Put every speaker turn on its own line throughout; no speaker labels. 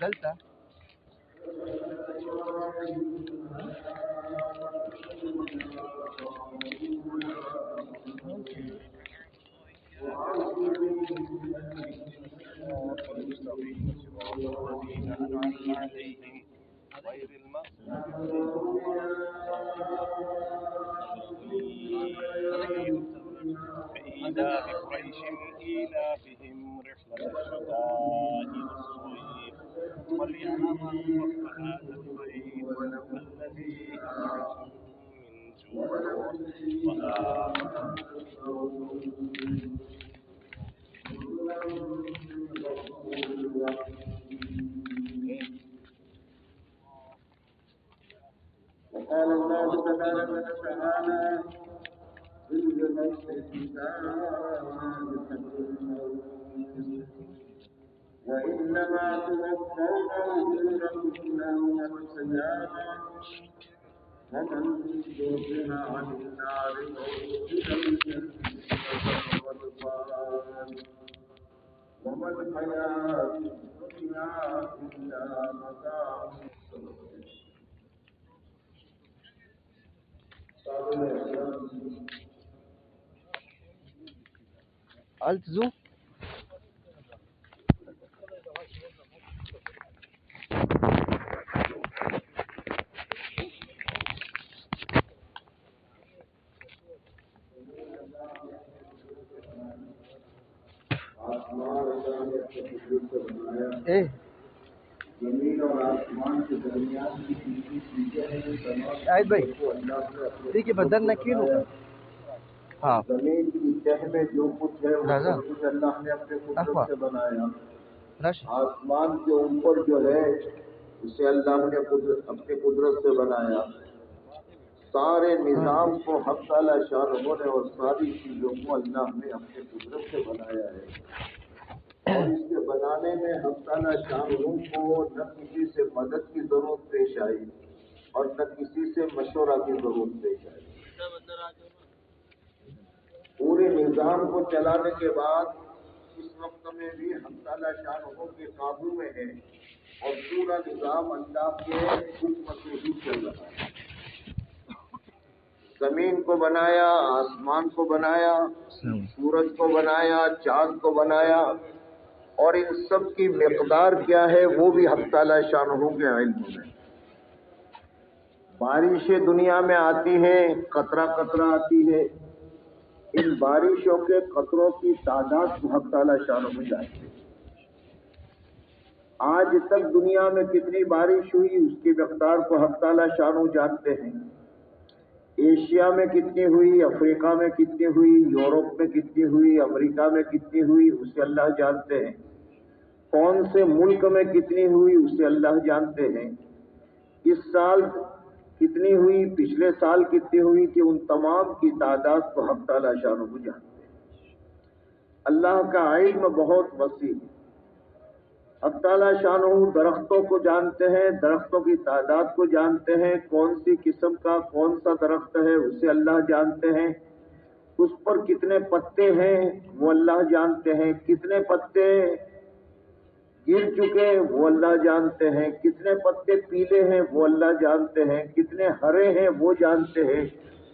Delta.
غير المغضوب عليهم إيلاف قريش إيلافهم رحلة الشتاء والصيف فليعبدوا رب هذا البيت الذي أطعمهم من جوع
وقال الله تبارك وتعالى وإنما توفون أجوركم يوم القيامة ومن زحزح عن النار وأدخل الجنة فقد فاز وما الحياة الدنيا إلا متاع.
Alt so.
زمین اور آسمان کے درمیان کی تیسری چیزیں ہیں
شاہد بھائی دیکھیے بدن نہ کیوں ہاں
زمین کی تہ میں جو کچھ ہے وہ سب کچھ اللہ نے اپنے قدرت سے بنایا. آسمان کے اوپر جو ہے اسے اللہ نے اپنے قدرت سے بنایا. سارے نظام کو حق تعالی شان نے اور ساری چیزوں کو اللہ نے اپنے قدرت سے بنایا ہے. اور اس کے بنانے میں حق تعالی شان کو نہ کسی سے مدد کی ضرورت پیش آئی اور نہ کسی سے مشورہ کی ضرورت پیش آئی. پورے نظام کو چلانے کے بعد اس وقت میں بھی حق تعالی شان کے قابو میں ہے اور پورا نظام اللہ کے حکم سے ہی چل رہا ہے. زمین کو بنایا، آسمان کو بنایا، سورج کو بنایا، چاند کو بنایا، اور ان سب کی مقدار کیا ہے وہ بھی حق تعالی شانہ کے علم میں. بارشیں دنیا میں آتی ہیں، قطرہ قطرہ آتی ہے. ان بارشوں کے قطروں کی تعداد کو حق تعالی شانہ جانتے ہیں. آج تک دنیا میں کتنی بارش ہوئی اس کی مقدار کو حق تعالی شانہ جانتے ہیں. ایشیا میں کتنی ہوئی، افریقہ میں کتنی ہوئی، یورپ میں کتنی ہوئی، امریکہ میں کتنی ہوئی اسے اللہ جانتے ہیں. کون سے ملک میں کتنی ہوئی اسے اللہ جانتے ہیں. اس سال کتنی ہوئی، پچھلے سال کتنی ہوئی، کہ ان تمام کی تعداد کو حق تعالی شانہ جانتے ہیں. اللہ کا علم بہت وسیع ہے. حق تعالی شانہ درختوں کو جانتے ہیں، درختوں کی تعداد کو جانتے ہیں. کون سی قسم کا کون سا درخت ہے اسے اللہ جانتے ہیں. اس پر کتنے پتے ہیں وہ اللہ جانتے ہیں. کتنے پتے گر چکے وہ اللہ جانتے ہیں. کتنے پتے پیلے ہیں وہ اللہ جانتے ہیں. کتنے ہرے ہیں وہ جانتے ہیں.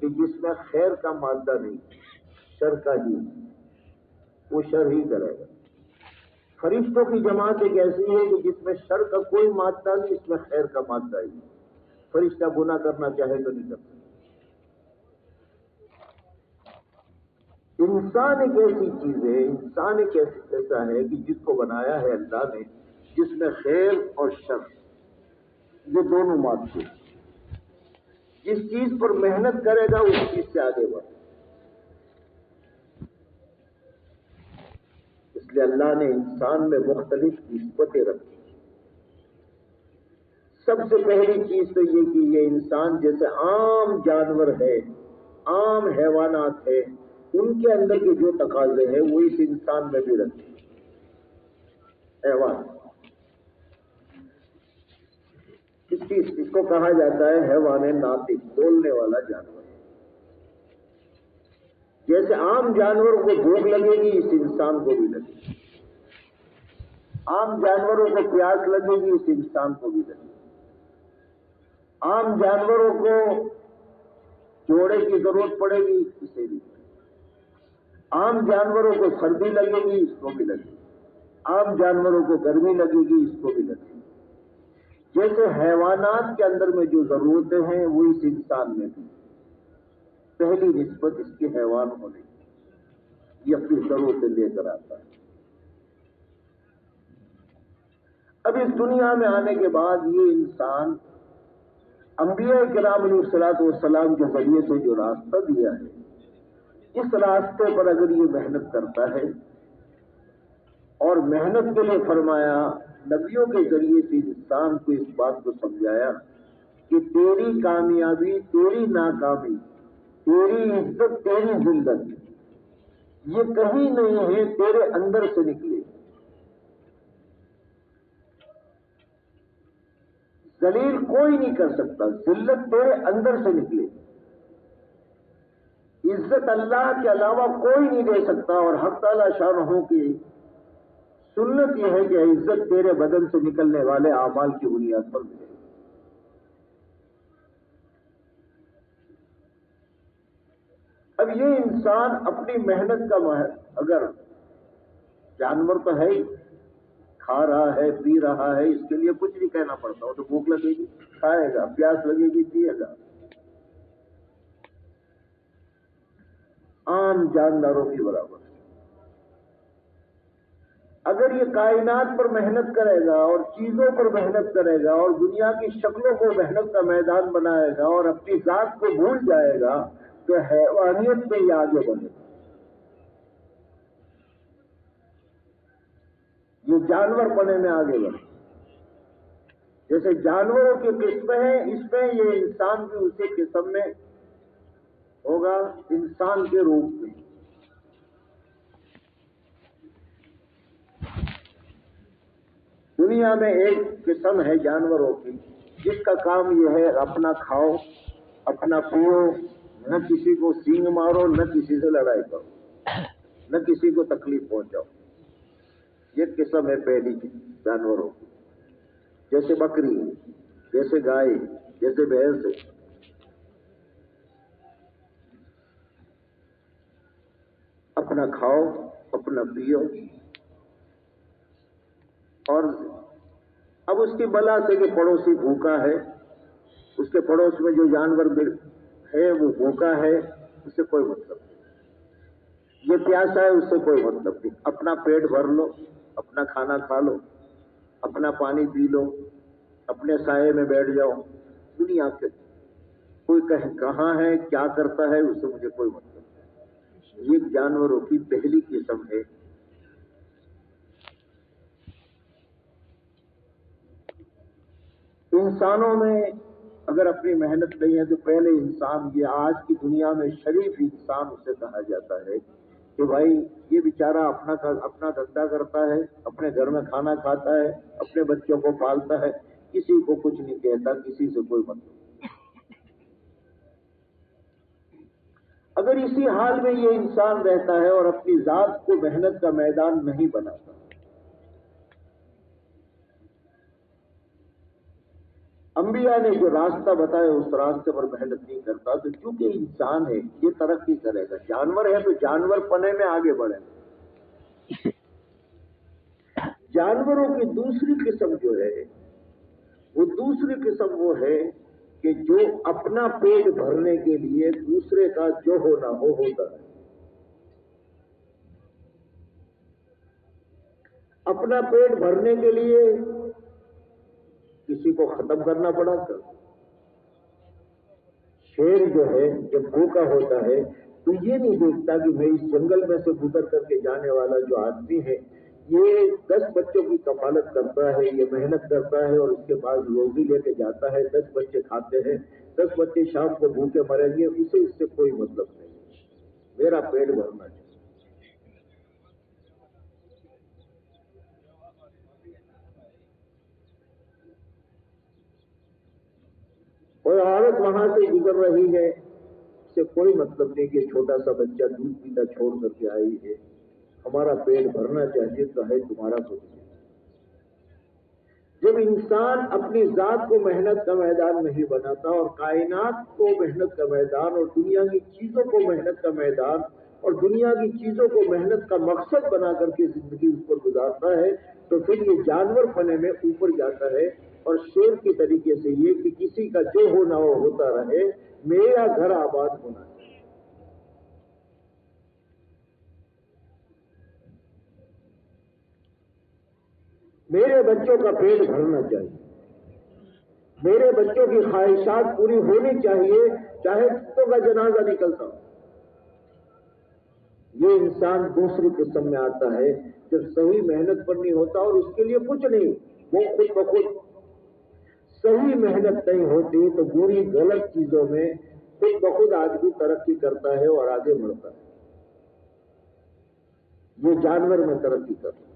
کہ جس میں خیر کا مادہ نہیں، شر کا ہی، وہ شر ہی کرے گا۔ فرشتوں کی جماعت ایک ایسی ہے کہ جس میں شر کا کوئی مادہ نہیں، اس میں خیر کا مادہ ہی۔ فرشتہ گناہ کرنا چاہے تو نہیں کر سکتا۔ انسان ایک ایسی چیز ہے، انسان ایک ایسا ہے کہ جس کو بنایا ہے اللہ نے، جس میں خیر اور شر یہ دونوں مادے، جس چیز پر محنت کرے گا اس چیز سے آگے بڑھے۔ اس لیے اللہ نے انسان میں مختلف نسبتیں رکھی۔ سب سے پہلی چیز تو یہ کہ یہ انسان جیسے عام جانور ہے، عام حیوانات ہے، ان کے اندر کے جو تقاضے ہیں وہ اس انسان میں بھی رکھے۔ حیوان اس کو کہا جاتا ہے حیوان ناطق، بولنے والا جانور۔ جیسے عام جانور کو بھوک لگے گی، اس انسان کو بھی لگے گی۔ عام جانوروں کو پیاس لگے گی، اس انسان کو بھی لگے گی۔ عام جانوروں کو جوڑے کی ضرورت پڑے گی، اسے بھی پڑے گی۔ عام جانوروں کو سردی لگے گی، اس کو بھی لگے گی۔ عام جانوروں کو گرمی لگے گی، اس کو بھی لگے گی۔ جیسے حیوانات کے اندر میں جو ضرورتیں ہیں وہ اس انسان میں بھی۔ پہلی نسبت اس کی حیوان ہونے کی، یہ اپنی ضرورتیں لے کر آتا ہے۔ اب اس دنیا میں آنے کے بعد یہ انسان انبیاء کرام علیہ الصلوۃ والسلام کے ذریعے سے جو راستہ دیا ہے، اس راستے پر اگر یہ محنت کرتا ہے، اور محنت کے لیے فرمایا نبیوں کے ذریعے سے انسان کو اس بات کو سمجھایا کہ تیری کامیابی، تیری ناکامی، تیری عزت، تیری ذلت یہ کہیں نہیں ہے، تیرے اندر سے نکلے۔ ذلیل کوئی نہیں کر سکتا، ذلت تیرے اندر سے نکلے۔ عزت اللہ کے علاوہ کوئی نہیں دے سکتا، اور حق تعالی شانہ کی سنت یہ ہے کہ عزت تیرے بدن سے نکلنے والے اعمال کی بنیاد پر ملے۔ اب یہ انسان اپنی محنت کا اگر جانور تو ہے ہی، کھا رہا ہے، پی رہا ہے، اس کے لیے کچھ نہیں کہنا پڑتا، وہ تو بھوک لگے گی کھائے گا، پیاس لگے گی پیے گا۔ عام جانداروں کی برابر۔ اگر یہ کائنات پر محنت کرے گا اور چیزوں پر محنت کرے گا اور دنیا کی شکلوں کو محنت کا میدان بنائے گا اور اپنی ذات کو بھول جائے گا تو حیوانیت میں یہ آگے بڑھے گا۔ یہ جانور بنے میں آگے بڑھے۔ جیسے جانوروں کی قسمیں ہیں، اس میں یہ انسان بھی اسی قسم میں ہوگا، انسان کے روپ میں۔ دنیا میں ایک قسم ہے جانوروں کی جس کا کام یہ ہے اپنا کھاؤ، اپنا پیو، نہ کسی کو سینگ مارو، نہ کسی سے لڑائی کرو، نہ کسی کو تکلیف پہنچاؤ۔ یہ قسم ہے پہلی جانوروں کی، جیسے بکری، جیسے گائے، جیسے بھینس ہے۔ اپنا کھاؤ، اپنا پیو، اور اب اس کی بلا سے کہ پڑوسی بھوکا ہے، اس کے پڑوس میں جو جانور ہے وہ بھوکا ہے، اس سے کوئی مطلب نہیں۔ یہ پیاسا ہے، اس سے کوئی مطلب نہیں۔ اپنا پیٹ بھر لو، اپنا کھانا کھا لو، اپنا پانی پی لو، اپنے سائے میں بیٹھ جاؤ۔ دنیا کے کوئی کہاں ہے، کیا کرتا ہے، اس سے مجھے کوئی مطلب نہیں۔ یہ جانوروں کی پہلی قسم ہے۔ انسانوں میں اگر اپنی محنت نہیں ہے تو پہلے انسان، یہ آج کی دنیا میں شریف انسان اسے کہا جاتا ہے کہ بھائی یہ بیچارہ اپنا دھندا کرتا ہے، اپنے گھر میں کھانا کھاتا ہے، اپنے بچوں کو پالتا ہے، کسی کو کچھ نہیں کہتا، کسی سے کوئی مطلب۔ اگر اسی حال میں یہ انسان رہتا ہے اور اپنی ذات کو محنت کا میدان نہیں بناتا، انبیاء نے جو راستہ بتایا اس راستے پر محنت نہیں کرتا تو چونکہ انسان ہے یہ ترقی کرے گا، جانور ہے تو جانور پنے میں آگے بڑھے گا۔ جانوروں کی دوسری قسم جو ہے وہ دوسری قسم وہ ہے کہ جو اپنا پیٹ بھرنے کے لیے دوسرے کا جو ہونا ہو ہوتا ہے، اپنا پیٹ بھرنے کے لیے کسی کو ختم کرنا پڑا تھا۔ شیر جو ہے جب بھوکا ہوتا ہے تو یہ نہیں دیکھتا کہ میں اس جنگل میں سے گزر کر کے جانے والا جو آدمی ہے یہ 10 بچوں کی کفالت کرتا ہے، یہ محنت کرتا ہے اور اس کے پاس روزی لے کے جاتا ہے، 10 بچے کھاتے ہیں، 10 بچے شام کو بھوکے مریں گے، اسے اس سے کوئی مطلب نہیں، میرا پیٹ بھرنا چاہیے۔ کوئی عورت وہاں سے گزر رہی ہے، اس سے کوئی مطلب نہیں کہ چھوٹا سا بچہ دودھ پیتا چھوڑ کر کے آئی ہے، ہمارا پیٹ بھرنا چاہیے تو ہے تمہارا کچھ نہیں۔ جب انسان اپنی ذات کو محنت کا میدان نہیں بناتا اور کائنات کو محنت کا میدان اور دنیا کی چیزوں کو محنت کا میدان اور دنیا کی چیزوں کو محنت کا مقصد بنا کر کے زندگی اس پر گزارتا ہے تو پھر یہ جانور پنے میں اوپر جاتا ہے اور شیر کے طریقے سے یہ کہ کسی کا جو ہونا ہو ہوتا رہے، میرا گھر آباد ہونا ہے۔ میرے بچوں کا پیٹ بھرنا چاہیے، میرے بچوں کی خواہشات پوری ہونی چاہیے، چاہے کتوں کا جنازہ نکلتا ہو۔ یہ انسان دوسری قسم میں آتا ہے جب صحیح محنت پر نہیں ہوتا اور اس کے لیے کچھ نہیں، وہ خود بخود صحیح محنت نہیں ہوتی تو بری غلط چیزوں میں خود بخود آدمی ترقی کرتا ہے اور آگے بڑھتا ہے۔ یہ جانور میں ترقی کرتا ہے۔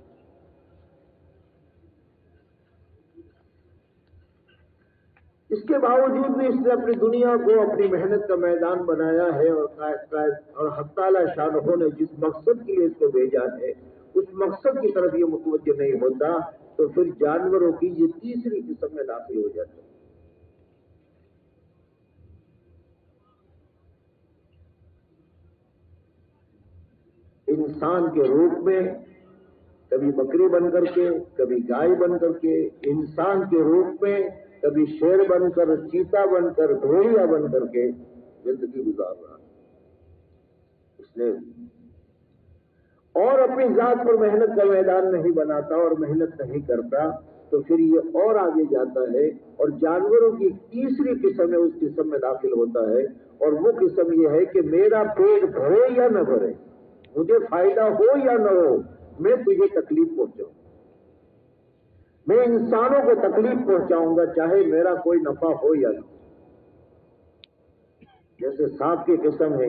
اس کے باوجود بھی اس نے اپنی دنیا کو اپنی محنت کا میدان بنایا ہے اور حق تعالی شانہ نے جس مقصد کے لیے اس کو بھیجا ہے اس مقصد کی طرف یہ متوجہ نہیں ہوتا تو پھر جانوروں کی یہ تیسری قسم میں داخل ہو جاتا ہے۔ انسان کے روپ میں کبھی بکری بن کر کے، کبھی گائے بن کر کے، انسان کے روپ میں کبھی شیر بن کر، چیتا بن کر، ڈھوریا بن کر کے زندگی گزار رہا ہے۔ اس نے اور اپنی ذات پر محنت کا میدان نہیں بناتا اور محنت نہیں کرتا تو پھر یہ اور آگے جاتا ہے اور جانوروں کی تیسری قسم ہے، اس قسم میں داخل ہوتا ہے اور وہ قسم یہ ہے کہ میرا پیٹ بھرے یا نہ بھرے، مجھے فائدہ ہو یا نہ ہو، میں تجھے تکلیف پہنچاؤں، میں انسانوں کو تکلیف پہنچاؤں گا چاہے میرا کوئی نفع ہو یا نہ ہو۔ جیسے سانپ کی قسم ہے،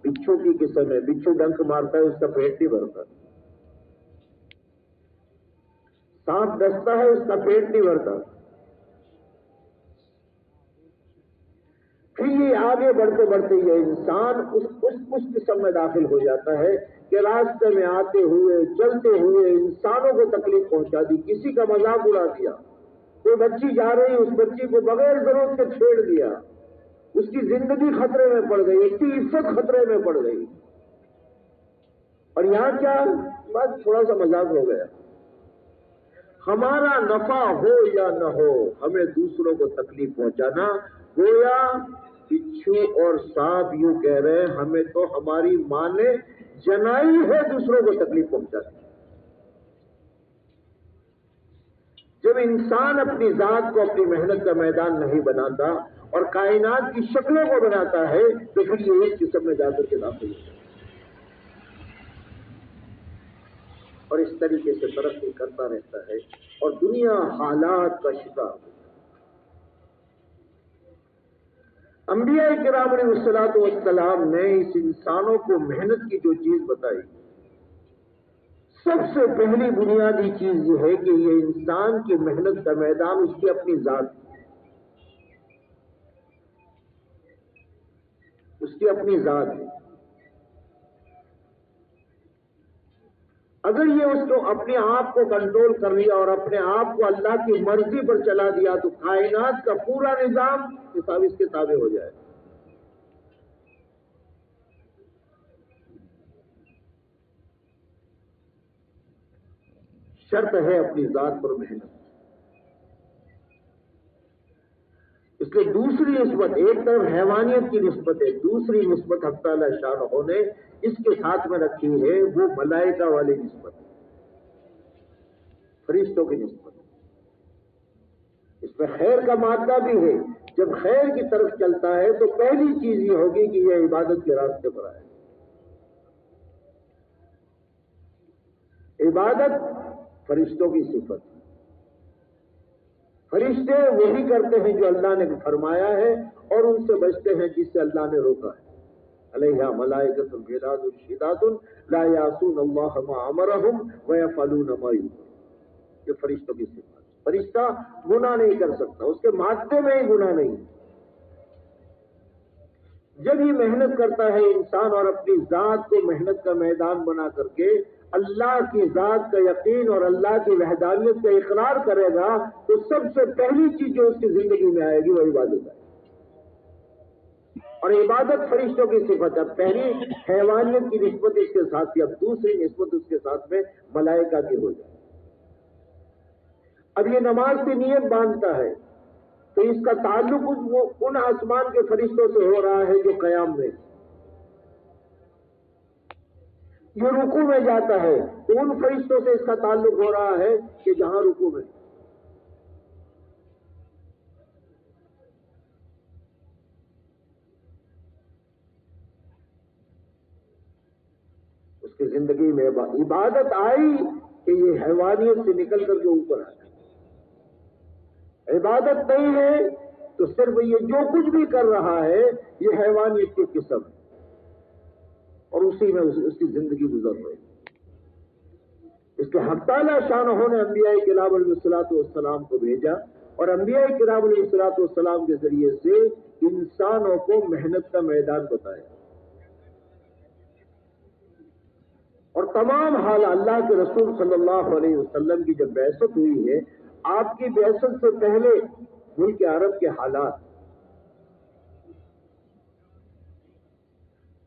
بچھو کی قسم ہے، بچھو ڈنک مارتا ہے اس کا پیٹ نہیں بھرتا، سانپ ڈستا ہے اس کا پیٹ نہیں بھرتا۔ پھر یہ آگے بڑھتے بڑھتے یہ انسان اس قسم میں داخل ہو جاتا ہے کہ راستے میں آتے ہوئے چلتے ہوئے انسانوں کو تکلیف پہنچا دی، کسی کا مذاق اڑا دیا، کوئی بچی جا رہی اس بچی کو بغیر ضرورت کے چھیڑ دیا، اس کی زندگی خطرے میں پڑ گئی، اس کی عزت خطرے میں پڑ گئی، اور یہاں کیا بس تھوڑا سا مذاق ہو گیا۔ ہمارا نفع ہو یا نہ ہو ہمیں دوسروں کو تکلیف پہنچانا، گویا بچھو اور سانپ یوں کہہ رہے ہیں ہمیں تو ہماری ماں نے جنائی ہے دوسروں کو تکلیف پہنچاتی۔ جب انسان اپنی ذات کو اپنی محنت کا میدان نہیں بناتا اور کائنات کی شکلوں کو بناتا ہے تو پھر یہ اس قسم میں جا کر کے داخل ہوتا ہے اور اس طریقے سے ترقی کرتا رہتا ہے اور دنیا حالات کا شکار ہوتا ہے۔ انبیاء کرام علیہ الصلوۃ والسلام نے اس انسانوں کو محنت کی جو چیز بتائی، سب سے پہلی بنیادی چیز یہ ہے کہ یہ انسان کی محنت کا میدان اس کی اپنی ذات، اس کی اپنی ذات ہے۔ اگر یہ اس کو اپنے آپ کو کنٹرول کر لیا اور اپنے آپ کو اللہ کی مرضی پر چلا دیا تو کائنات کا پورا نظام اس کے تابع ہو جائے. شرط ہے اپنی ذات پر محنت. اس لیے دوسری نسبت، ایک طرف حیوانیت کی نسبت ہے، دوسری نسبت حق تعالی شانہ نے اس کے ساتھ میں رکھی ہے، وہ ملائکہ والی نسبت ہے، فرشتوں کی نسبت. اس میں خیر کا مادہ بھی ہے. جب خیر کی طرف چلتا ہے تو پہلی چیز یہ ہوگی کہ یہ عبادت کے راستے پر آئے. عبادت فرشتوں کی صفت. فرشتے وہی کرتے ہیں جو اللہ نے فرمایا ہے اور ان سے بچتے ہیں جس سے اللہ نے روکا ہے. علیہا ملائکۃ غلاظ شداد لا یعصون اللہ ما امرهم ویفعلون ما یؤمرون. یہ فرشتوں کی صفت. فرشتہ گناہ نہیں کر سکتا، اس کے مادے میں ہی گناہ نہیں. جب یہ محنت کرتا ہے انسان اور اپنی ذات کو محنت کا میدان بنا کر کے اللہ کی ذات کا یقین اور اللہ کی وحدانیت کا اقرار کرے گا تو سب سے پہلی چیز جو اس کی زندگی میں آئے گی وہ عبادت ہے. اور عبادت فرشتوں کی صفت ہے. پہلی حیوانیت کی نسبت اس کے ساتھ تھی، اب دوسری نسبت اس کے ساتھ میں ملائکہ کی ہو جائے. اب یہ نماز کی نیت باندھتا ہے تو اس کا تعلق ان آسمان کے فرشتوں سے ہو رہا ہے جو قیام میں. یہ رکوع میں جاتا ہے تو ان فرشتوں سے اس کا تعلق ہو رہا ہے کہ جہاں رکوع میں. اس کی زندگی میں عبادت آئی کہ یہ حیوانیت سے نکل کر کے اوپر آیا. عبادت نہیں ہے تو صرف یہ جو کچھ بھی کر رہا ہے یہ حیوانیت کی قسم ہے اور اسی میں اس کی زندگی گزر رہی. اس کے حق تعالی شانہ نے انبیاء کرام علیہ الصلوۃ والسلام کو بھیجا اور انبیاء کرام علیہ الصلوۃ والسلام کے ذریعے سے انسانوں کو محنت کا میدان بتایا. اور تمام حال اللہ کے رسول صلی اللہ علیہ وسلم کی جب بعثت ہوئی ہے، آپ کی بعثت سے پہلے ملک عرب کے حالات،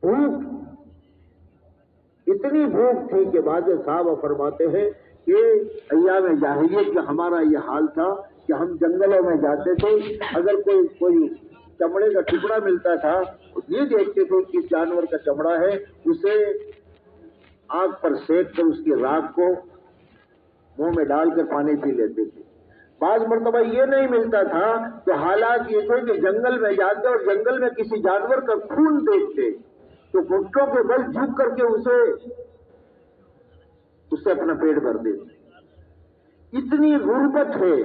بھوک، اتنی بھوک تھی کہ بعض صحابہ فرماتے ہیں کہ ایام جاہلیت کا ہمارا یہ حال تھا کہ ہم جنگلوں میں جاتے تھے، اگر کوئی چمڑے کا ٹکڑا ملتا تھا یہ دیکھتے تھے کہ جانور کا چمڑا ہے، اسے آگ پر سینک کر اس کی راکھ کو منہ میں ڈال کر پانی پی لیتے تھے. بعض مرتبہ یہ نہیں ملتا تھا تو حالات یہ تھے کہ جنگل میں جاتے اور جنگل میں کسی جانور کا خون دیکھتے تو گھٹنوں کے بل جھک کر کے اسے اپنا پیٹ بھر دیتے. اتنی غربت ہے،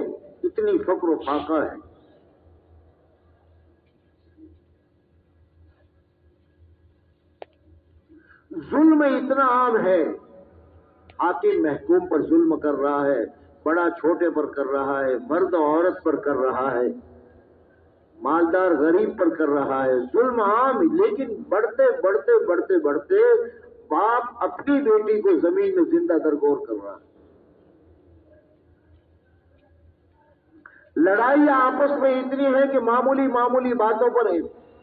اتنی فقر و فاقہ ہے. ظلم اتنا عام ہے، حاکم محکوم پر ظلم کر رہا ہے، بڑا چھوٹے پر کر رہا ہے، مرد عورت پر کر رہا ہے، مالدار غریب پر کر رہا ہے. ظلم عام، لیکن بڑھتے بڑھتے بڑھتے بڑھتے باپ اپنی بیٹی کو زمین میں زندہ درگور کر رہا ہے. لڑائی آپس میں اتنی ہے کہ معمولی باتوں پر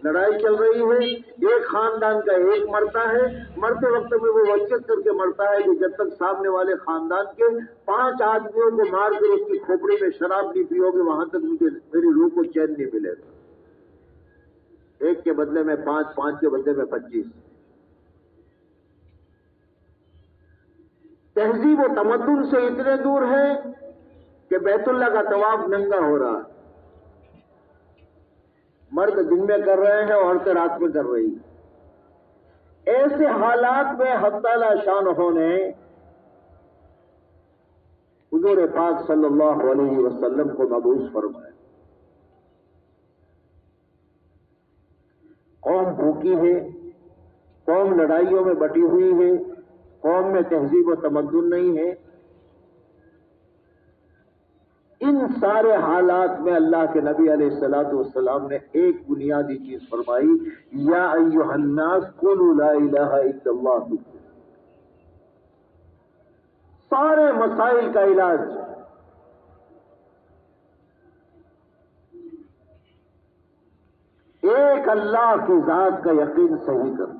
لڑائی چل رہی ہے. ایک خاندان کا ایک مرتا ہے، مرتے وقت میں وہ وصیت کر کے مرتا ہے کہ جب تک سامنے والے خاندان کے 5 آدمیوں کو مار کر اس کی کھوپڑی میں شراب نہیں پیو گے وہاں تک میری روح کو چین نہیں ملے گا. ایک کے بدلے میں 5، 5 کے بدلے میں 25. تہذیب و تمدن سے اتنے دور ہے کہ بیت اللہ کا طواف ننگا ہو رہا ہے. مرد دن میں کر رہے ہیں، عورتیں رات میں کر رہی ہیں. ایسے حالات میں حق تعالی شانہ نے حضور پاک صلی اللہ علیہ وسلم کو مبعوث فرمایا. قوم بھوکی ہے، قوم لڑائیوں میں بٹی ہوئی ہے، قوم میں تہذیب و تمدن نہیں ہے. ان سارے حالات میں اللہ کے نبی علیہ الصلوۃ والسلام نے ایک بنیادی چیز فرمائی، یا ایھا الناس قولوا لا الہ الا اللہ. سارے مسائل کا علاج ایک اللہ کی ذات کا یقین صحیح کر،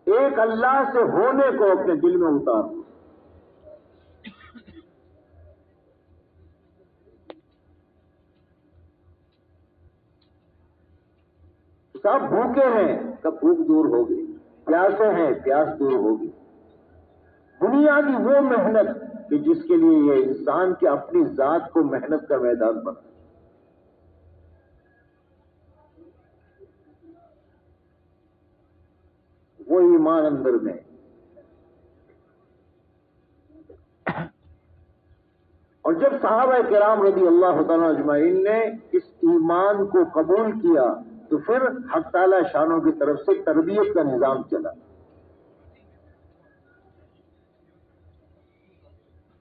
ایک اللہ سے ہونے کو اپنے دل میں اتار۔ سب بھوکے ہیں، کب بھوک دور ہوگی، پیاسے ہیں، پیاس دور ہوگی۔ بنیادی وہ محنت کہ جس کے لیے یہ انسان کی اپنی ذات کو محنت کا میدان بنا۔ وہ ایمان اندر میں، اور جب صحابہ کرام رضی اللہ تعالیٰ اجمعین نے اس ایمان کو قبول کیا تو پھر حق تعالی شانوں کی طرف سے تربیت کا نظام چلا۔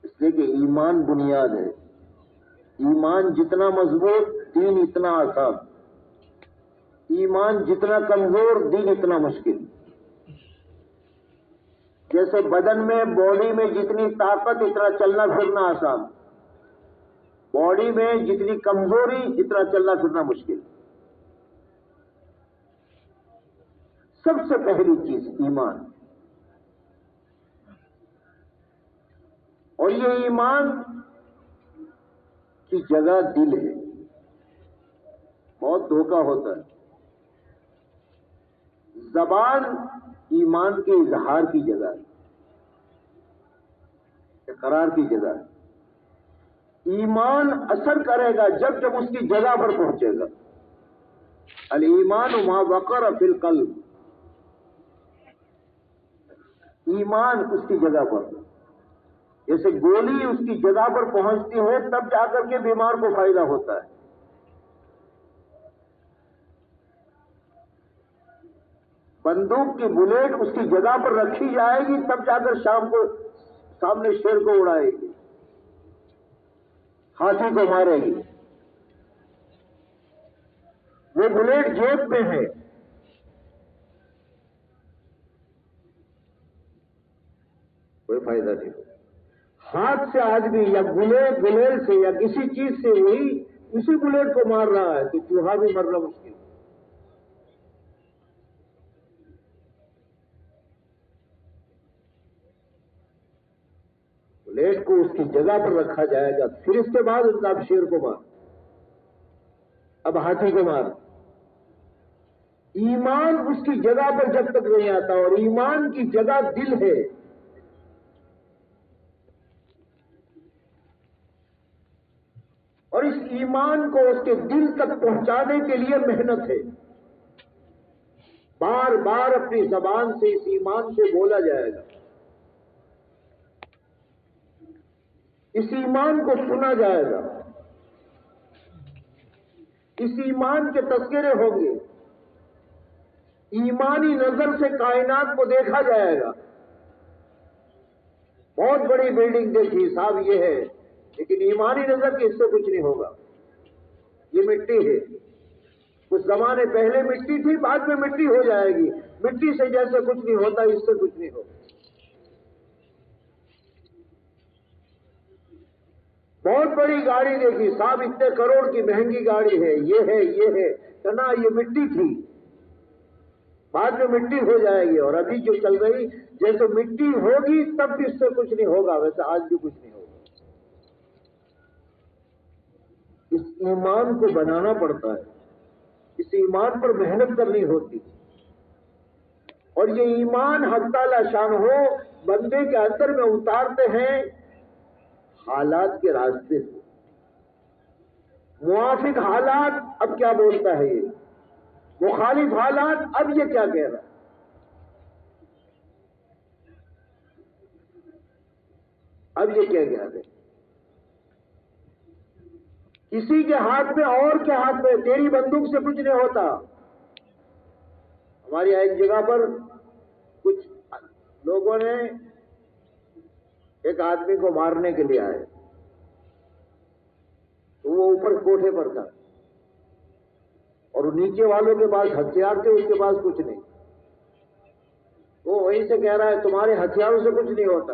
اس لیے کہ ایمان بنیاد ہے، ایمان جتنا مضبوط دین اتنا آسان، ایمان جتنا کمزور دین اتنا مشکل۔ جیسے بدن میں باڈی میں جتنی طاقت اتنا چلنا پھرنا آسان، باڈی میں جتنی کمزوری اتنا چلنا پھرنا مشکل۔ سب سے پہلی چیز ایمان، اور یہ ایمان کی جگہ دل ہے۔ بہت دھوکہ ہوتا ہے، زبان ایمان کے اظہار کی جگہ ہے، اقرار کی جگہ ہے۔ ایمان اثر کرے گا جب جب اس کی جگہ پر پہنچے گا۔ الایمان ما وقر فی القلب، ایمان اس کی جگہ پر، جیسے گولی اس کی جگہ پر پہنچتی ہے تب جا کر کے بیمار کو فائدہ ہوتا ہے۔ بندوق کی بلیٹ اس کی جگہ پر رکھی جائے گی تب جا کر شام کو سامنے شیر کو اڑائے گی، ہاتھی کو مارے گی۔ وہ بلیٹ جیب میں ہے، کوئی فائدہ نہیں ہوگا۔ ہاتھ سے آدمی یا گلیل سے یا کسی چیز سے وہی اسی بلیٹ کو مار رہا ہے تو چوہا بھی مرنا مشکل ہے۔ بلیٹ کو اس کی جگہ پر رکھا جائے گا، پھر اس کے بعد اس کا اب شیر کو مار، اب ہاتھی کو مار۔ ایمان اس کی جگہ پر جب تک نہیں آتا، اور ایمان کی جگہ دل ہے، اور اس ایمان کو اس کے دل تک پہنچانے کے لیے محنت ہے۔ بار بار اپنی زبان سے اس ایمان کو بولا جائے گا، اس ایمان کو سنا جائے گا، اس ایمان کے تذکرے ہوں گے، ایمانی نظر سے کائنات کو دیکھا جائے گا۔ بہت بڑی بلڈنگ دیکھی، صاحب یہ ہے، لیکن ایمانی نظر کے اس سے کچھ نہیں ہوگا، یہ مٹی ہے۔ کچھ زمانے پہلے مٹی تھی، بعد میں مٹی ہو جائے گی۔ مٹی سے جیسے کچھ نہیں ہوتا، اس سے کچھ نہیں ہوگا۔ بہت بڑی گاڑی دیکھی، صاحب اتنے کروڑ کی مہنگی گاڑی ہے، یہ ہے یہ ہے، کہنا یہ مٹی تھی، بعد میں مٹی ہو جائے گی، اور ابھی جو چل رہی جیسے مٹی ہوگی تب بھی اس سے کچھ نہیں ہوگا، ویسے آج بھی کچھ نہیں ہوگا۔ اس ایمان کو بنانا پڑتا ہے، اس ایمان پر محنت کرنی ہوتی، اور یہ ایمان حق تعالی شان ہو بندے کے اندر میں اتارتے ہیں حالات کے راستے سے۔ موافق حالات اب کیا بولتا ہے یہ، مخالف حالات اب یہ کیا کہہ رہا ہے۔ اب یہ کیا کہہ رہے، کسی کے ہاتھ میں اور کے ہاتھ میں، تیری بندوق سے کچھ نہیں ہوتا۔ ہماری ایک جگہ پر کچھ لوگوں نے ایک آدمی کو مارنے کے لیے آئے، تو وہ اوپر کوٹھے پر تھا، اور نیچے والوں کے پاس ہتھیار تھے، اس کے پاس کچھ نہیں۔ وہ وہیں سے کہہ رہا ہے تمہارے ہتھیاروں سے کچھ نہیں ہوتا،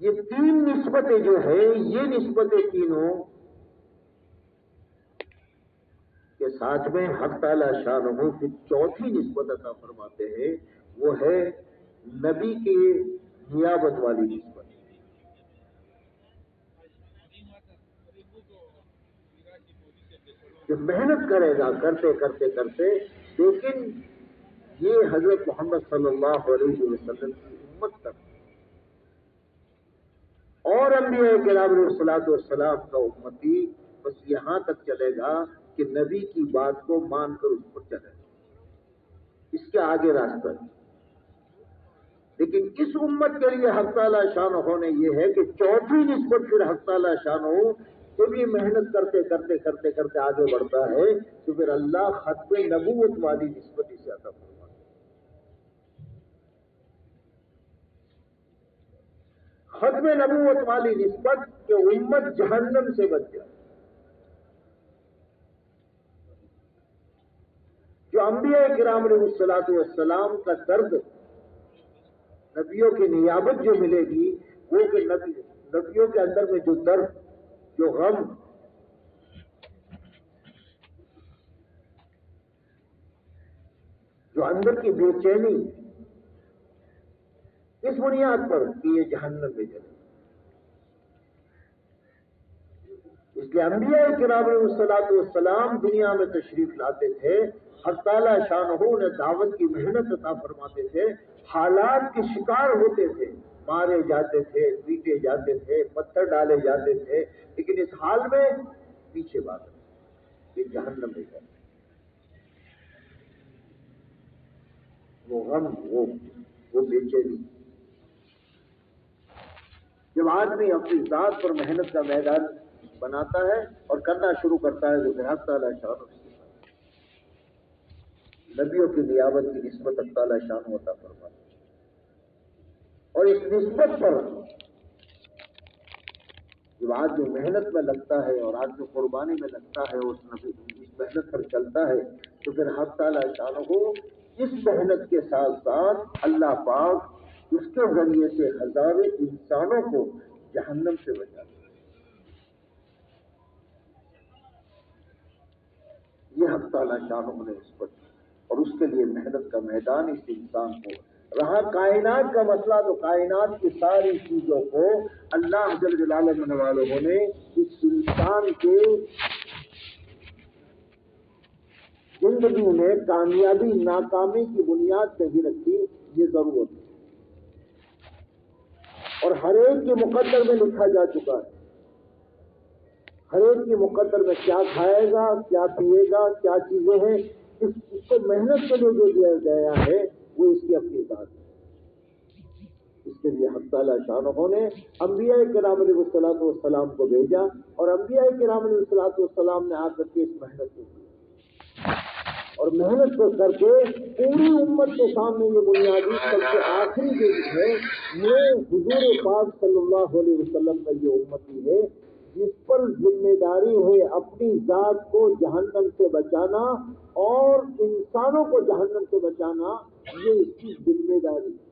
یہ تین نسبتیں جو ہے، یہ نسبتیں تینوں کے ساتھ میں حق تعالی شانہ کی چوتھی نسبت عطا فرماتے ہیں، وہ ہے نبی کی نیابت والی نسبت، کہ محنت کرے گا کرتے کرتے کرتے، لیکن یہ حضرت محمد صلی اللہ علیہ وسلم کی امت تک اور انبیاء کرام علیہ الصلوۃ والسلام کا امتی بس یہاں تک چلے گا کہ نبی کی بات کو مان کر اس پر چلے گا، اس کے آگے راستہ نہیں۔ لیکن اس امت کے لیے حق تعالی شانہ نے یہ ہے کہ چوتھی نسبت پھر حق تعالی شانہ جب یہ محنت کرتے کرتے کرتے کرتے آگے بڑھتا ہے تو پھر اللہ ختم نبوت والی نسبت اسے عطا فرماتا ہے۔ ختم نبوت والی نسبت کہ امت جہنم سے بچ جائے، جو انبیاء کرام علیہ الصلوۃ والسلام کا درد، نبیوں کی نیابت جو ملے گی، وہ کہ نبیوں کے اندر میں جو درد، جو غم، جو اندر کی بے چینی، اس بنیاد پر کہ یہ جہنم میں چلے۔ اس لیے انبیاء کرام علیہ الصلوۃ والسلام دنیا میں تشریف لاتے تھے، حق تعالی شانہ نے دعوت کی محنت عطا فرماتے تھے، حالات کے شکار ہوتے تھے، مارے جاتے تھے، پیٹے جاتے تھے، پتھر ڈالے جاتے تھے، لیکن اس حال میں پیچھے بات یہ جہنم میں جاتے، وہ غم، وہ بے چینی۔ جب آدمی اپنی ذات پر محنت کا میدان بناتا ہے اور کرنا شروع کرتا ہے تو پھر حق تعالی شان نبیوں کی نیابت کی نسبت حق تعالی شان عطا فرماتا ہے، اور اس نسبت پر جب آدمی محنت میں لگتا ہے اور آدمی قربانی میں لگتا ہے، اس محنت پر چلتا ہے تو پھر حق تعالی شان کو اس محنت کے ساتھ ساتھ اللہ پاک اس کے ذریعے سے ہزاروں انسانوں کو جہنم سے بچاتا ہے۔ یہ حق تعالی شانہ نے اس پر، اور اس کے لیے محنت کا میدان اس انسان کو رہا۔ کائنات کا مسئلہ تو کائنات کی ساری چیزوں کو اللہ جل جلالہ والوں نے اس انسان کے زندگی میں کامیابی ناکامی کی بنیاد پہ بھی رکھی، یہ ضرورت ہے، اور ہر ایک کے مقدر میں لکھا جا چکا ہے، ہر ایک کے مقدر میں کیا کھائے گا، کیا پیے گا، کیا چیزیں ہیں، اس کو محنت کے لیے جو دیا گیا ہے وہ اس کی اپنی ذات ہے۔ اس کے لیے حق تعالی شانہ نے انبیاء کرام علیہ الصلوۃ والسلام کو بھیجا، اور انبیاء کرام علیہ الصلوۃ والسلام نے آ کر کے اس محنت کو کی، اور محنت کو کر کے پوری امت کے سامنے یہ بنیادی سب سے آخری جو ہے یہ حضور پاک صلی اللہ علیہ وسلم کا یہ امتی ہے، جس پر ذمہ داری ہے اپنی ذات کو جہنم سے بچانا اور انسانوں کو جہنم سے بچانا، یہ اس کی ذمہ داری ہے،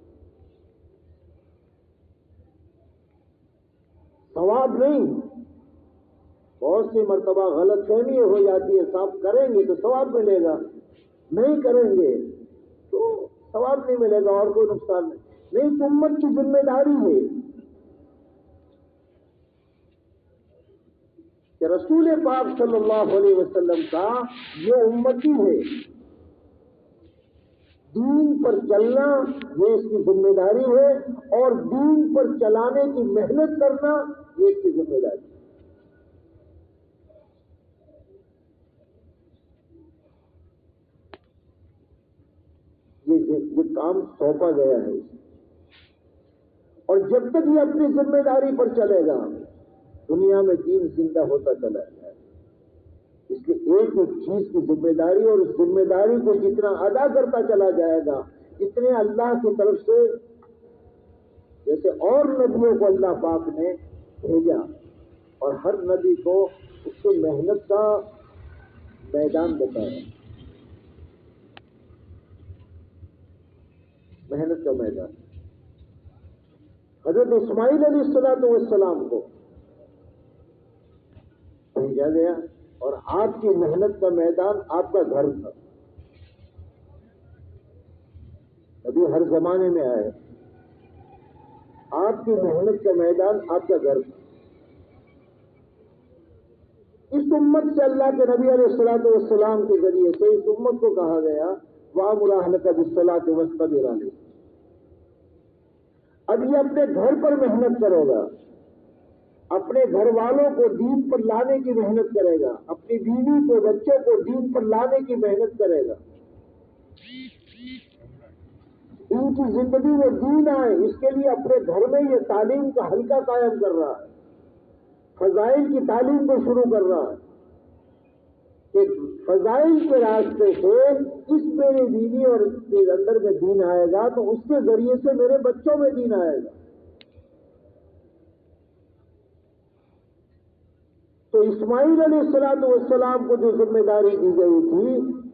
ثواب نہیں۔ بہت سی مرتبہ غلط فہمی ہو جاتی ہے، صاحب کریں گے تو ثواب ملے گا، نہیں کریں گے تو ثواب نہیں ملے گا اور کوئی نقصان نہیں۔ اس امت کی ذمہ داری ہے کہ رسول پاک صلی اللہ علیہ وسلم کا یہ امتی ہے، دین پر چلنا یہ اس کی ذمہ داری ہے، اور دین پر چلانے کی محنت کرنا یہ اس کی ذمہ داری ہے۔ یہ کام سونپا گیا ہے، اور جب تک یہ اپنی ذمہ داری پر چلے گا دنیا میں دین زندہ ہوتا چلا جائے۔ اس لیے ایک ایک چیز کی ذمہ داری، اور اس ذمہ داری کو جتنا ادا کرتا چلا جائے گا اتنے اللہ کی طرف سے، جیسے اور نبیوں کو اللہ پاک نے بھیجا اور ہر نبی کو اس کی محنت کا میدان بتایا، محنت کا میدان، حضرت اسماعیل علیہ السلام کو بھیجا گیا اور آپ کی محنت کا میدان آپ کا گھر تھا. ابھی ہر زمانے میں آئے, آپ کی محنت کا میدان آپ کا گھر تھا. اس امت سے اللہ کے نبی علیہ السلام کے ذریعے سے اس امت کو کہا گیا وَأْمُرْ أَهْلَكَ بِالصَّلَاةِ وَاصْطَبِرْ عَلَيْهَا. اب یہ اپنے گھر پر محنت کرے گا, اپنے گھر والوں کو دین پر لانے کی محنت کرے گا, اپنی بیوی کو بچوں کو دین پر لانے کی محنت کرے گا. ان کی زندگی میں دین آئے اس کے لیے اپنے گھر میں یہ تعلیم کا حلقہ قائم کر رہا ہے, فضائل کی تعلیم کو شروع کر رہا ہے کہ فضائل کے راستے سے اس میری بیوی اور کے اندر میں دین آئے گا تو اس کے ذریعے سے میرے بچوں میں دین آئے گا. تو اسماعیل علیہ السلام کو جو ذمہ داری دی گئی تھی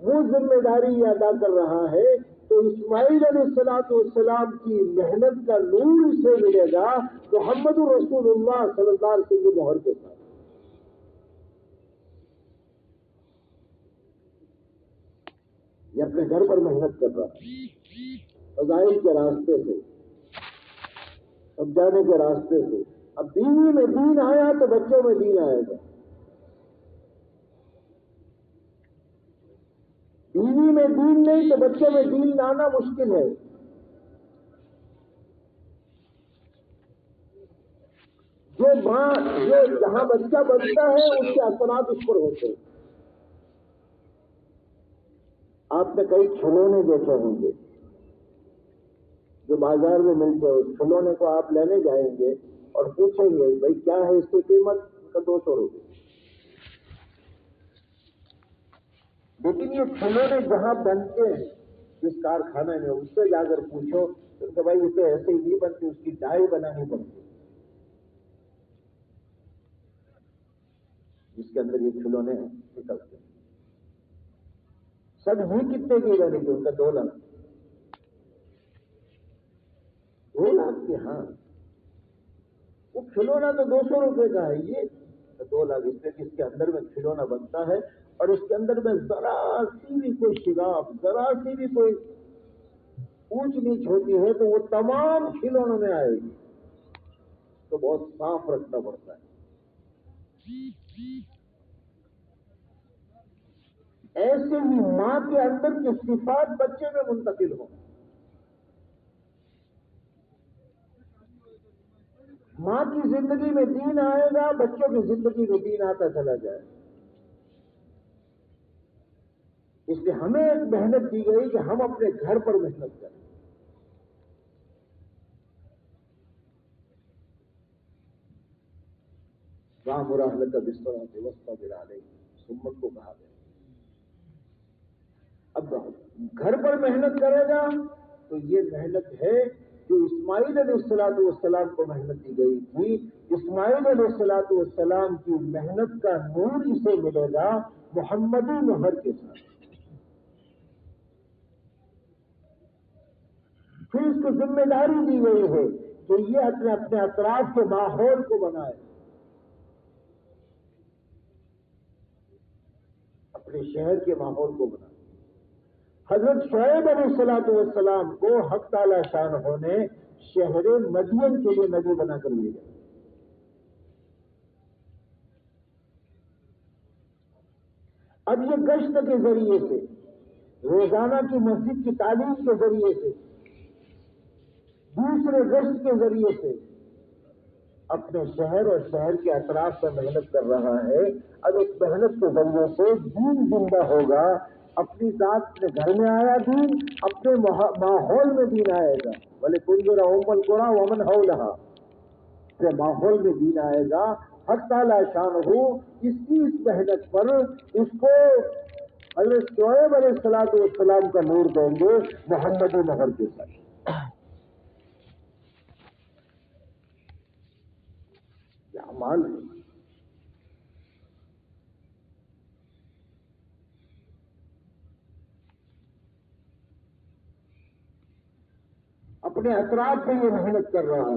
وہ ذمہ داری یہ ادا کر رہا ہے. تو اسماعیل علیہ السلام کی محنت کا نور اسے ملے گا محمد رسول اللہ صلی اللہ علیہ وسلم کی مہر کے ساتھ. یہ اپنے گھر پر محنت کر رہا ہے, فضائل کے راستے سے, سمجھانے کے راستے سے. اب بیوی میں دین آیا تو بچوں میں دین آئے گا. بیوی میں دین نہیں تو بچوں میں دین لانا مشکل ہے. جو جہاں بچہ بنتا ہے اس کے اثرات اس پر ہوتے ہیں. آپ نے کئی کھلونے دیکھے ہوں گے جو بازار میں ملتے ہیں. اس کھلونے کو آپ لینے جائیں گے اور پوچھیں گے بھائی کیا ہے اس کی قیمت, کا 200 روپے. لیکن یہ کھلونے جہاں بنتے ہیں جس کارخانے میں اس سے جا کر پوچھو تو بھائی اسے ایسے ہی نہیں بنتی, اس کی ڈائی بنانی پڑتی جس کے اندر یہ کھلونے نکلتے ہیں. سب ہی کتنے کی بنے گی, ان کا 2 لاکھ. 2 لاکھ کے, ہاں وہ کھلونا تو 200 روپے کا ہے, یہ 2 لاکھ. اس لیے کہ اس کے اندر میں کھلونا بنتا ہے اور اس کے اندر میں ذرا سی بھی کوئی شگاف, ذرا سی بھی کوئی اونچ نیچ ہوتی ہے تو وہ تمام کھلونوں میں آئے گی. تو بہت صاف رکھنا پڑتا ہے. ایسے ہی ماں کے اندر کی صفات بچے میں منتقل ہوں. ماں کی زندگی میں دین آئے گا, بچوں کی زندگی میں دین آتا چلا جائے. اس لیے ہمیں ایک محنت دی گئی کہ ہم اپنے گھر پر محنت کریں. وَأْمُرْ أَهْلَكَ بِالصَّلَاةِ وَاصْطَبِرْ عَلَيْهَا. سمت کو کہا گیا. اب گھر پر محنت کرے گا تو یہ محنت ہے جو اسماعیل علیہ السلام کو محنت دی گئی تھی. اسماعیل علیہ السلام کی محنت کا نور اسے ملے گا محمدی مہر کے ساتھ. پھر اس کو ذمہ داری دی گئی ہے کہ یہ اپنے اطراف کے ماحول کو بنائے, اپنے شہر کے ماحول کو بنائے. حضرت شعیب علیہ السلام کو حق تعالی شان نے شہر مدین کے لیے نبی بنا کر لے گئے. اب یہ گشت کے ذریعے سے, روزانہ کی مسجد کی تعلیم کے ذریعے سے, دوسرے گشت کے ذریعے سے اپنے شہر اور شہر کے اطراف پر محنت کر رہا ہے. اب اس محنت کے ذریعے سے دین زندہ ہوگا. اپنی ذات اپنے گھر میں آیا دین, اپنے ماحول میں دین آئے گا. بھلے کنجر اومن کوڑا ومن حولہا, اپنے ماحول میں دین آئے گا. حق تعالی شان ہو اس کی اس محنت پر اس کو حضرت شعیب علیہ السلام کا نور دیں گے محمدی مہر کے ساتھ. یہ اعمال ہے. اپنے اطراف پہ یہ محنت کر رہا ہے.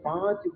5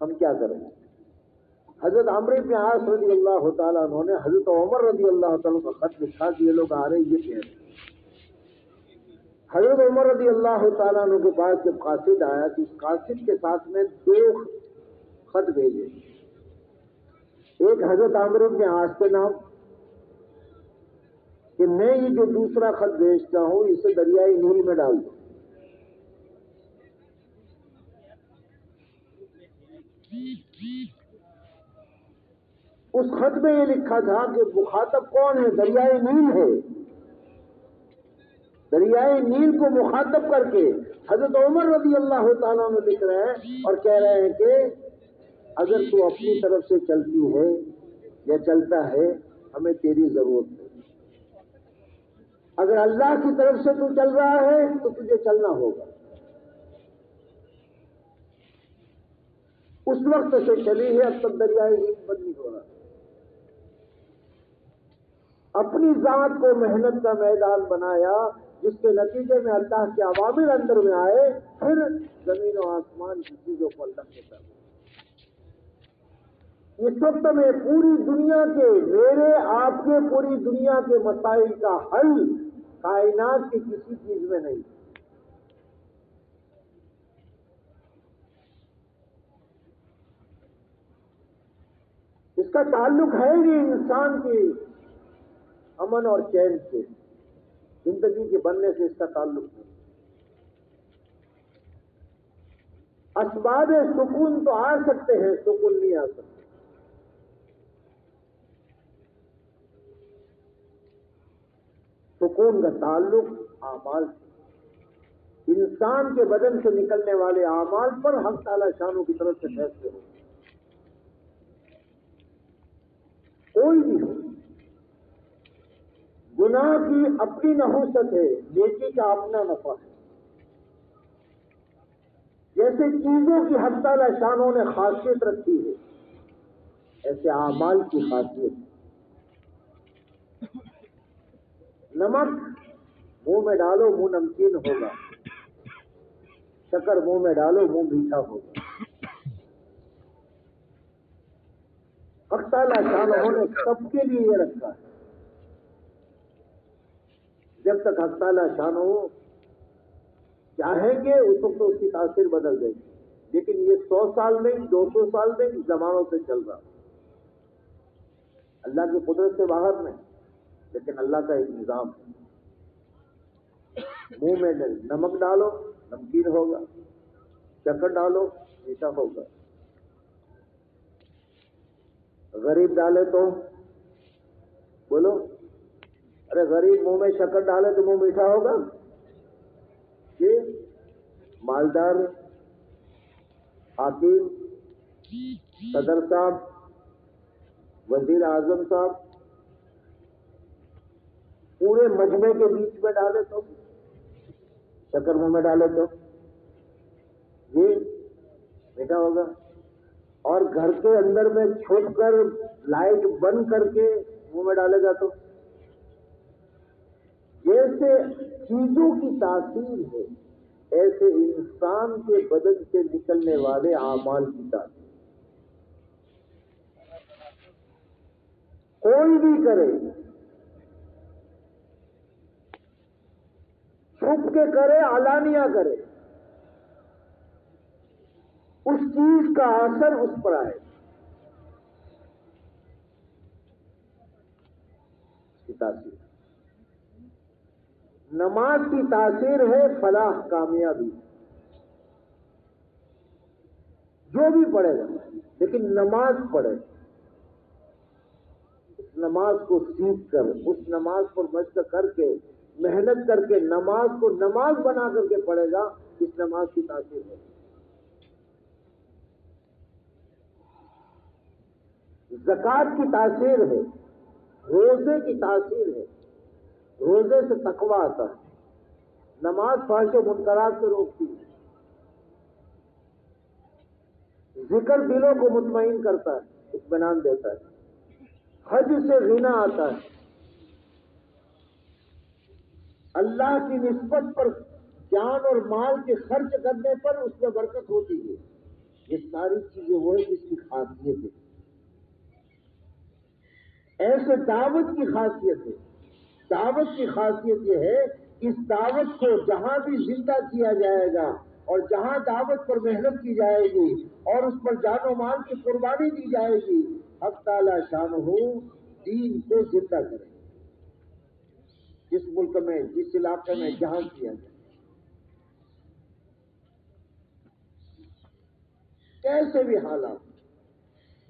ہم کیا کریں؟ حضرت عمرو بن عاص رضی اللہ تعالیٰ عنہ نے حضرت عمر رضی اللہ تعالیٰ کا خط لکھا کہ یہ لوگ آ رہے یہ کہہ رہے ہیں. حضرت عمر رضی اللہ تعالیٰ عنہ کے پاس جب قاصد آیا تو اس قاصد کے ساتھ میں 2 خط بھیجے. ایک حضرت عمرو بن عاص کے نام کہ میں یہ جو دوسرا خط بھیجتا ہوں اسے دریائے نیل میں ڈال دو. اس خط میں یہ لکھا تھا کہ مخاطب کون ہے؟ دریائے نیل ہے. دریائے نیل کو مخاطب کر کے حضرت عمر رضی اللہ تعالیٰ عنہ لکھ رہے ہیں اور کہہ رہے ہیں کہ اگر تو اپنی طرف سے چلتی ہے یا چلتا ہے ہمیں تیری ضرورت ہے. اگر اللہ کی طرف سے تو چل رہا ہے تو تجھے چلنا ہوگا. اس وقت سے چلی ہے، اب تک دریائے نیل بند نہیں ہو رہا. اپنی ذات کو محنت کا میدان بنایا جس کے نتیجے میں اللہ کے عوامل اندر میں آئے، پھر زمین و آسمان کی چیزوں کو اللہ کے طرف. اس وقت میں پوری دنیا کے، میرے آپ کے پوری دنیا کے مسائل کا حل کائنات کی کسی چیز میں نہیں. اس کا تعلق ہے نہیں انسان کی امن اور چین سے، زندگی کے بننے سے اس کا تعلق نہیں. اسباب سکون تو آ سکتے ہیں، سکون نہیں آ سکتے. سکون کا تعلق اعمال سے، انسان کے بدن سے نکلنے والے اعمال پر حق تعالی شانوں کی طرف سے فیصلے ہو. کوئی بھی ہو، گناہ کی اپنی نحوست ہے، نیکی کا اپنا نفع ہے. جیسے چیزوں کی حق تعالی شانوں نے خاصیت رکھی ہے، ایسے اعمال کی خاصیت ہے. نمک منہ میں ڈالو منہ نمکین ہوگا، شکر منہ میں ڈالو منہ میٹھا ہوگا. حق تعالی شانوں نے سب کے لیے یہ رکھا ہے. جب تک حق تعالی شانوں چاہیں گے اس وقت اس کی تاثیر بدل جائے گی. لیکن یہ 100 سال نہیں، 200 سال نہیں، زمانوں سے چل رہا. اللہ کی قدرت سے باہر نہیں، لیکن اللہ کا ایک نظام ہے. منہ میں نمک ڈالو نمکین ہوگا، شکر ڈالو میٹھا ہوگا. غریب ڈالے تو بولو، ارے غریب منہ میں شکر ڈالے تو منہ میٹھا ہوگا. یہ مالدار، حاکم، صدر صاحب، وزیر اعظم صاحب پورے مجمع کے بیچ میں ڈالے تو شکر منہ میں ڈالے تو یہ میٹھا ہوگا. اور گھر کے اندر میں چھپ کر لائٹ بند کر کے منہ میں ڈالے گا تو. جیسے چیزوں کی تاثیر ہے ایسے انسان کے بدن سے نکلنے والے اعمال کی تاثیر. کوئی بھی کرے، چھپ کے کرے علانیہ کرے، اس چیز کا اثر اس پر آئے. کی تاثیر نماز کی تاثیر ہے فلاح کامیابی. جو بھی پڑھے گا لیکن نماز پڑھے، اس نماز کو سیکھ کر، اس نماز پر مشق کر کے، محنت کر کے نماز کو نماز بنا کر کے پڑھے گا، اس نماز کی تاثیر ہے. زکوٰۃ کی تاثیر ہے، روزے کی تاثیر ہے. روزے سے تقویٰ آتا ہے، نماز فحش و منکرات سے روکتی ہے، ذکر دلوں کو مطمئن کرتا ہے، اطمینان دیتا ہے. حج سے غنا آتا ہے، اللہ کی نسبت پر جان اور مال کے خرچ کرنے پر اس میں برکت ہوتی ہے. یہ ساری چیزیں وہ ہے جس کی خاصیت ہے. ایسے دعوت کی خاصیت ہے. دعوت کی خاصیت یہ ہے کہ اس دعوت کو جہاں بھی زندہ کیا جائے گا اور جہاں دعوت پر محنت کی جائے گی اور اس پر جان و مال کی قربانی دی جائے گی، حق تعالی شانہ دین کو زندہ کرے. جس ملک میں، جس علاقے میں جہاں کیا جائے. کیسے بھی حالات.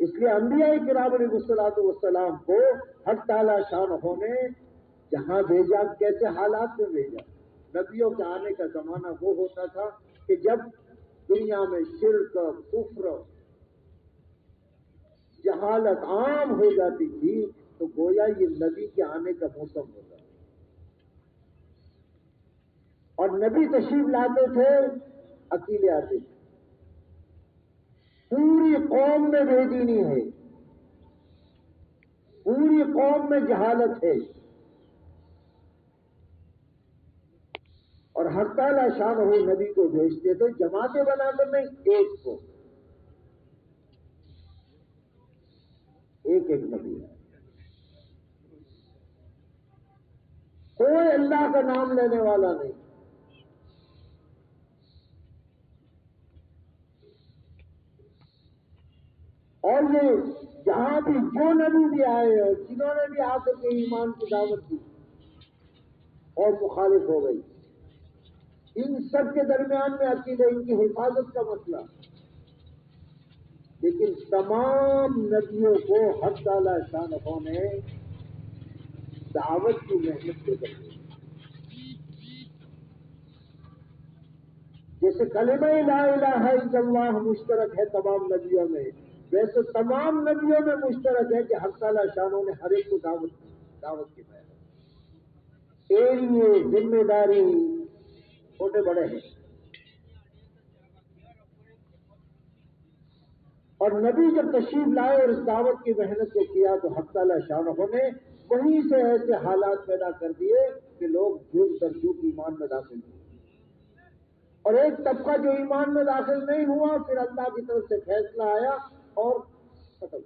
اس لیے انبیاء کرام علیہ الصلوۃ والسلام کو حق تعالی شانہ نے جہاں بھیجا، کیسے حالات میں بھیجا. نبیوں کے آنے کا زمانہ وہ ہوتا تھا کہ جب دنیا میں شرک، کفر، جہالت عام ہو جاتی تھی تو گویا یہ نبی کے آنے کا موسم ہوتا تھا. اور نبی تشریف لاتے تھے، اکیلے آتے تھے. پوری قوم میں بے دینی ہے، پوری قوم میں جہالت ہے، اور حق تعالی شانہ نبی کو بھیجتے تھے جماعتیں بنا کر نہیں، ایک کو، ایک ایک نبی ہے. کوئی اللہ کا نام لینے والا نہیں. اور یہ جہاں بھی جو نبی بھی آئے ہیں، جنہوں نے بھی آ کر کے ایمان کی دعوت دی اور مخالف ہو گئی، ان سب کے درمیان میں عقیدہ، ان کی حفاظت کا مسئلہ. لیکن تمام نبیوں کو حق تعالی شانہ نے دعوت کی محنت دے کر دی. جیسے کلمہ لا الہ الا اللہ مشترک ہے تمام نبیوں میں، ویسے تمام نبیوں میں مشترک ہے کہ حق تعالی شانہ نے ہر ایک کو دعوت کی محنت. ایریے ذمہ داری چھوٹے بڑے ہیں. اور نبی جب تشریف لائے اور اس دعوت کی محنت کو کیا تو حق تعالی شانہ نے وہیں سے ایسے حالات پیدا کر دیے کہ لوگ جھوٹ در جھوٹ ایمان میں داخل ہوئے. اور ایک طبقہ جو ایمان میں داخل نہیں ہوا، پھر اللہ کی طرف سے فیصلہ آیا اور ختم،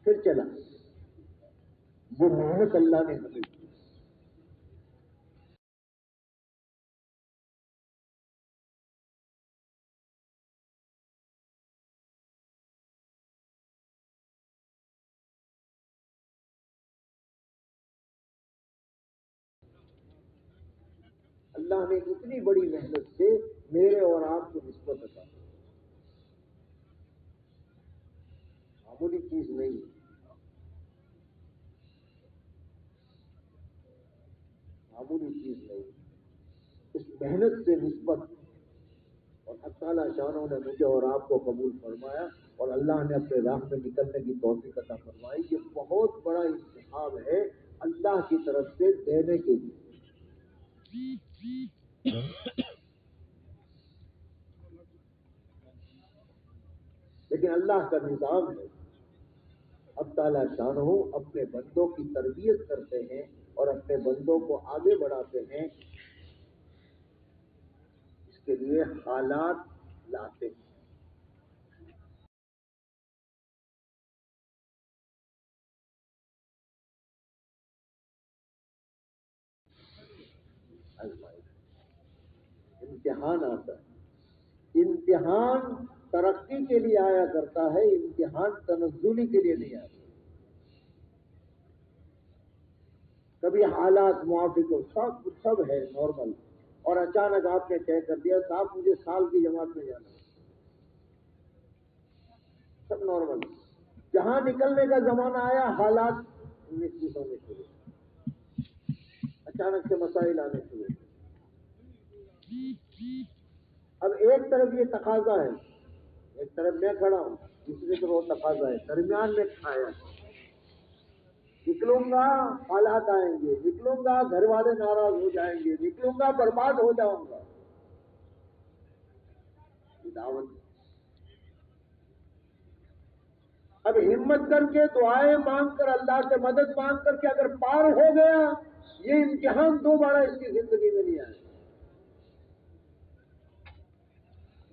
پھر چلا. وہ محنت اللہ نے ہمیں کی. اللہ نے اتنی بڑی محنت سے میرے اور آپ کو نسبت عطا کی. معمولی چیز نہیں، معمولی چیز نہیں. اس محنت سے نسبت، اور حق تعالی شانہ نے مجھے اور آپ کو قبول فرمایا اور اللہ نے اپنے راہ میں نکلنے کی توفیق عطا فرمائی. یہ بہت بڑا انتخاب ہے اللہ کی طرف سے دینے کے لیے. لیکن اللہ کا نظام ہے، اب تعالی شانہ اپنے بندوں کی تربیت کرتے ہیں اور اپنے بندوں کو آگے بڑھاتے ہیں. اس کے لیے حالات لاتے ہیں. امتحان آتا ہے. امتحان ترقی کے لیے آیا کرتا ہے، امتحان تنزلی کے لیے نہیں آتا. کبھی حالات موافق ہو، سب ہے نارمل، اور اچانک آپ نے طے کر دیا صاحب مجھے سال کی جماعت میں جانا ہے، سب نارمل. جہاں نکلنے کا زمانہ آیا حالات 19 ہونے شروع، اچانک سے مسائل آنے شروع. اب ایک طرف یہ تقاضا ہے، ایک طرف میں کھڑا ہوں، دوسری طرف وہ تقاضا ہے، درمیان میں کھایا. نکلوں گا حالات آئیں گے، نکلوں گا گھر والے ناراض ہو جائیں گے، نکلوں گا برباد ہو جاؤں گا. دعوت. اب ہمت کر کے دعائیں مانگ کر، اللہ سے مدد مانگ کر کے اگر پار ہو گیا، یہ امتحان دوبارہ اس کی زندگی میں نہیں آئے.